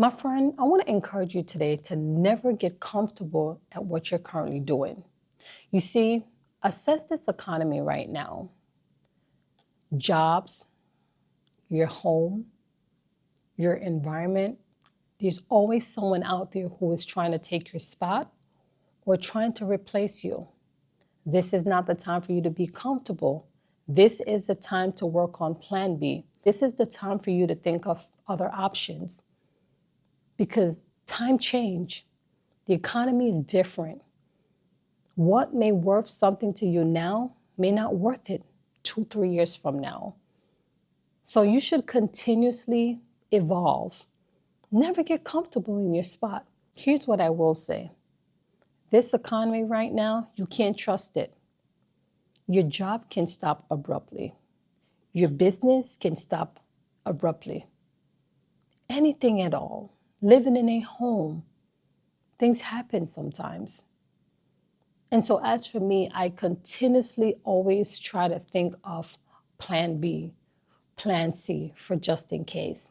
My friend, I want to encourage you today to never get comfortable at what you're currently doing. You see, assess this economy right now. Jobs, your home, your environment. There's always someone out there who is trying to take your spot or trying to replace you. This is not the time for you to be comfortable. This is the time to work on plan B. This is the time for you to think of other options because time change. The economy is different. What may worth something to you now may not worth it 2, 3 years from now. So you should continuously evolve. Never get comfortable in your spot. Here's what I will say. This economy right now, you can't trust it. Your job can stop abruptly. Your business can stop abruptly. Anything at all. Living in a home. Things happen sometimes. And so as for me, I continuously always try to think of plan B, plan C for just in case.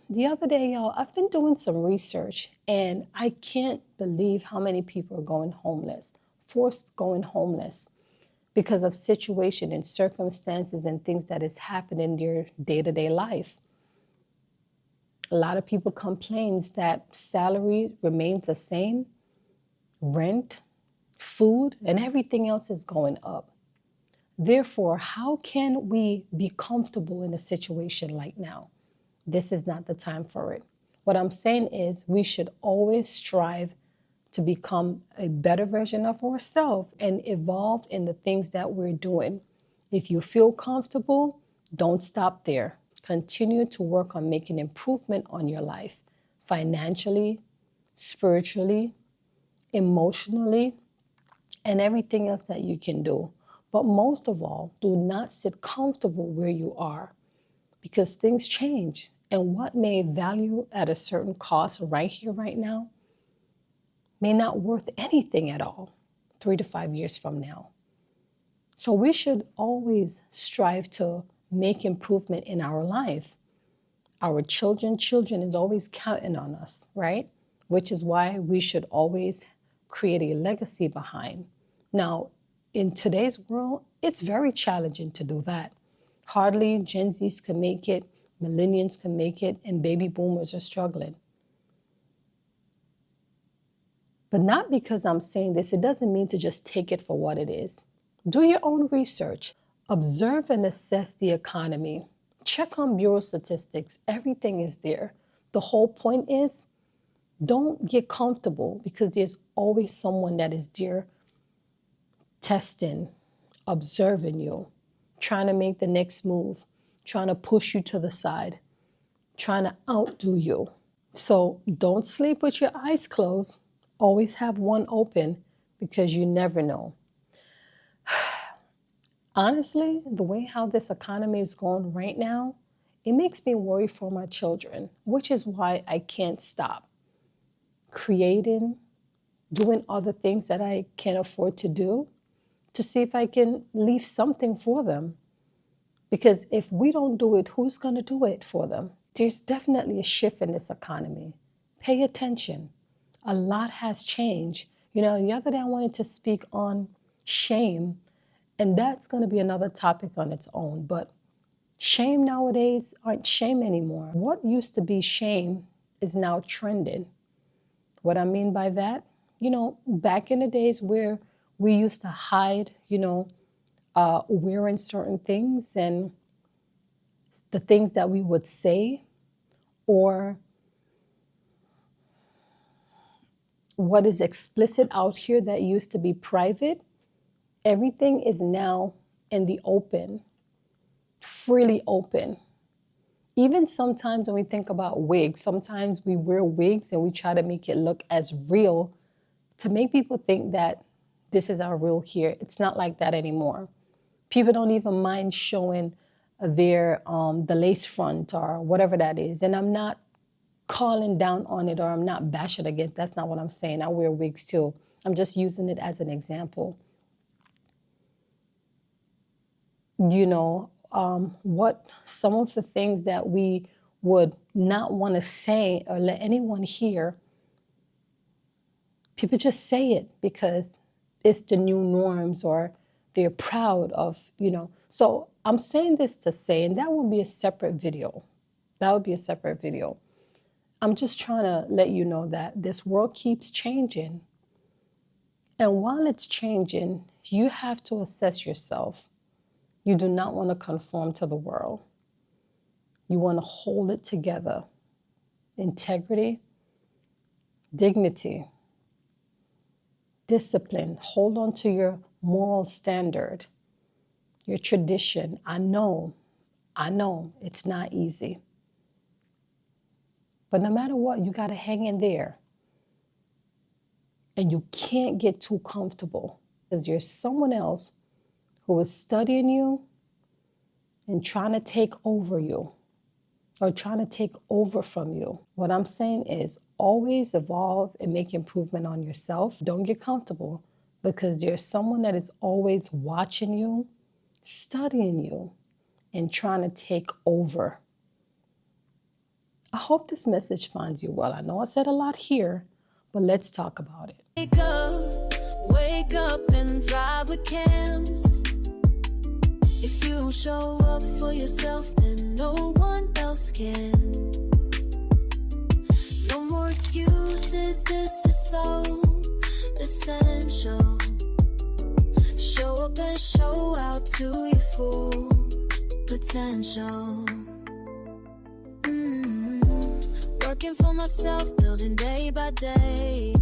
The other day, y'all, I've been doing some research and I can't believe how many people are going homeless, forced going homeless because of situation and circumstances and things that is happening in their day-to-day life. A lot of people complain that salary remains the same, rent, food, and everything else is going up. Therefore, how can we be comfortable in a situation like now? This is not the time for it. What I'm saying is we should always strive to become a better version of ourselves and evolve in the things that we're doing. If you feel comfortable, don't stop there. Continue to work on making improvement on your life, financially, spiritually, emotionally, and everything else that you can do. But most of all, do not sit comfortable where you are because things change. And what may value at a certain cost right here, right now, may not worth anything at all 3 to 5 years from now. So we should always strive to make improvement in our life. Our children is always counting on us, right? Which is why we should always create a legacy behind. Now, in today's world, it's very challenging to do that. Hardly Gen Zs can make it, millennials can make it, and baby boomers are struggling. But not because I'm saying this, it doesn't mean to just take it for what it is. Do your own research. Observe and assess the economy. Check on bureau statistics. Everything is there. The whole point is don't get comfortable because there's always someone that is there testing, observing you, trying to make the next move, trying to push you to the side, trying to outdo you. So don't sleep with your eyes closed. Always have one open because you never know. Honestly, the way how this economy is going right now, it makes me worry for my children, which is why I can't stop creating, doing other things that I can't afford to do to see if I can leave something for them. Because if we don't do it, who's going to do it for them? There's definitely a shift in this economy. Pay attention. A lot has changed. You know, the other day I wanted to speak on shame, and that's going to be another topic on its own. But shame nowadays aren't shame anymore. What used to be shame is now trending. What I mean by that, you know, back in the days where we used to hide, wearing certain things and the things that we would say or what is explicit out here that used to be private, everything is now in the open, freely open. Even sometimes when we think about wigs, sometimes we wear wigs and we try to make it look as real to make people think that this is our real hair. It's not like that anymore. People don't even mind showing their the lace front or whatever that is. And I'm not calling down on it or I'm not bashing against. That's not what I'm saying. I wear wigs too. I'm just using it as an example. You know, what some of the things that we would not want to say or let anyone hear. People just say it because it's the new norms, or they're proud of, So I'm saying this to say, and that will be a separate video. That would be a separate video. I'm just trying to let you know that this world keeps changing. And while it's changing, you have to assess yourself. You do not want to conform to the world. You want to hold it together. Integrity, dignity, discipline. Hold on to your moral standard, your tradition. I know it's not easy. But no matter what, you got to hang in there. And you can't get too comfortable, because there's someone else who is studying you and trying to take over you, or trying to take over from you. What I'm saying is always evolve and make improvement on yourself. Don't get comfortable, because there's someone that is always watching you, studying you, and trying to take over. I hope this message finds you well. I know I said a lot here, but let's talk about it. Wake up and thrive with Cams. If you don't show up for yourself, then no one else can. No more excuses, this is so essential. Show up and show out to your full potential. Working for myself, building day by day.